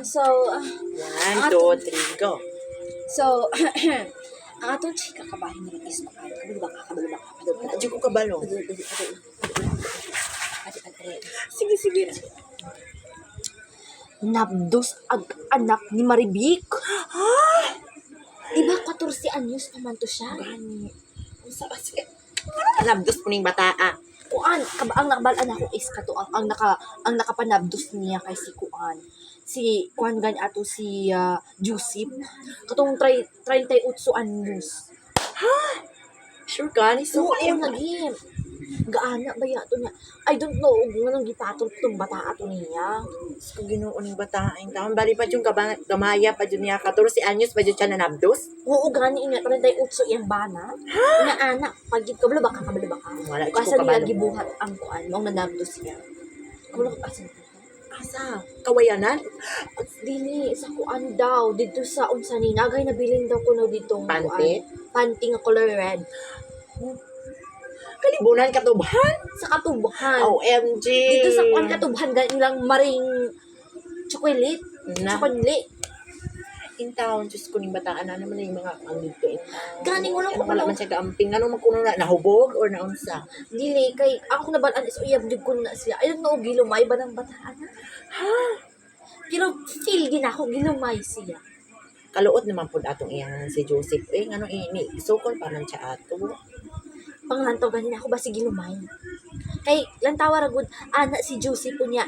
So, 1, 2, 3, go. so, ang atong chika kabahin nila is kabalo ba? Di ko kabalo. Sige, sige. Nabdos ag anak ni Maribik. Diba 14 anyos naman to siya? Gani. Sa kasi. Nabdos po ning bataa. Kuan, ang nakabalaan ako is kato ang nakapanabdos niya kay si Kuan. Si Kuan gani ato si Joseph. Katong 38 anyos. Sure ka? Ni So, so, ayun lagi. Gaana ba yato niya? I don't know kung anong gipatol itong bata ato niya. kung Ginoo ning bataa ing taon bali pa yung gamaya pa jud niya 14 anyos pa jud siya na nabdos. Oo, gani niya. 38 yung bana. Nga anak, pagit kabalo ba ka? Wala jud ko Kasi nila kabalo. gibuhat ang Kuan. Mong nanabdos siya. Kabalo ka kasi. Asa? Kawayanan? At dili, sa Kuan daw. Dito sa unsa ni nagay nabilin daw kuno dito. Panty? Panty nga color red. Kalibunan katubhan? Sa katubahan. OMG. Dito sa Kuan katubahan gani nilang maring chocolate. Na. Chocolate. In town, Diyos ko ning bataan na naman yung mga ang dito in town. Gani, walang wala man siya kaamping. Ano magkuno na nahubog or naunsa? Dili kay ako nabalaan is uyab jud ko na siya. Ayun no gilumay ba ng bataan? Ha? Pero feel gina ako gilumay siya. Kaluot naman po atong iyang si Joseph. Ano ini? Sukol pa man siya ato. Panglantaw ganin ako ba si gilumay. Kay lantawa ra gud ana si Josie po niya.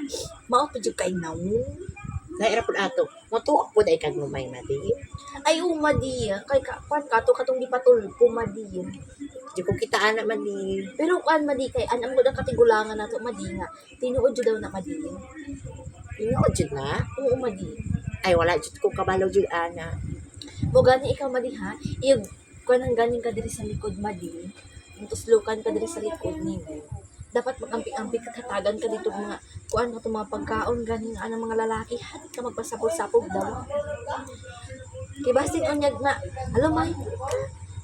Mao pa jud kay naw. Naira po ato. Matuok po dahil kag lumay na di. Ay umadi kay kuan kato katong gipatol pumadi. Di ko kitaan na man di. Pero kuan madi kay anam gud ang katigulangan nato madi nga. Tinuod jud daw na madi. Inood jud na. Oo madi. Ay wala jud ko kabalo jud ana. Mo gani ikaw madi ha. Iyog kuan ang ganing ka diri sa likod madi. Tuslukan ka diri sa likod nimo. Dapat mag-amping-amping katagan ka dito mga kuan ka mga pagkaon ganing anang mga lalaki hati ka magpasapog-sapog daw. Kay basin unyag na alam may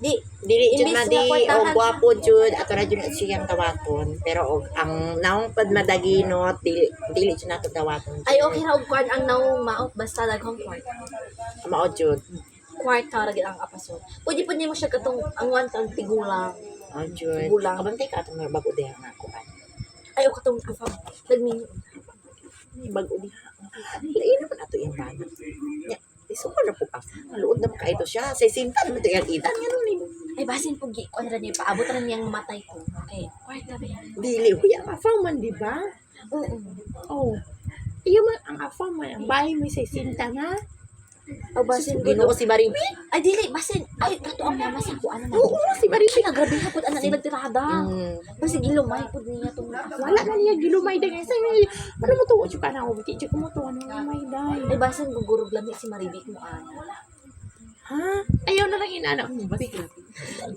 di Dili jud imbis na nga di o kwartahan- gwapo jud ato na jud siyang tawaton. Pero og ang naong pad madaginot dili jud nato tawaton. ay okay ra og kuan ang naong maot basta daghang kwarta. Mao jud. Kwarta ra gid ang apasod. Pwede po nimo siya katong ang wan kang tigulang. Mao jud. Gulang. Kabantay ka atong bago diha nga kuan. Ay o katong afam. Nagmini. Bago diha. Lain naman ato yung bana. Nya, iso na po pa. Maluod naman kaito siya. Sa sinta naman ito yung itan. Nga nun Ay basin po gi kuan ra ni paabot ra niyang matay ko. Okay. Kwarta ba yan? Dili, huya ka man, di ba? Oo. Oh. Iyo man, ang afam man. Ang bahay mo sa sinta na. O basin Ginoo ko. si Maribi. Ay dili basin. Ay kato ang mama sa kuan na. Oo, si Maribi. Ay nagrabe hapon anak nila tirada. Kasi gilumay pud niya tong Wala na niya gilumay da nga. Ano mo tuwa ka na? Buti siya kumutuwa ng gilumay day. Ay basin gugurog lami si Maribik mo ana. Ha? Ayaw na lang inanak mo. Basta.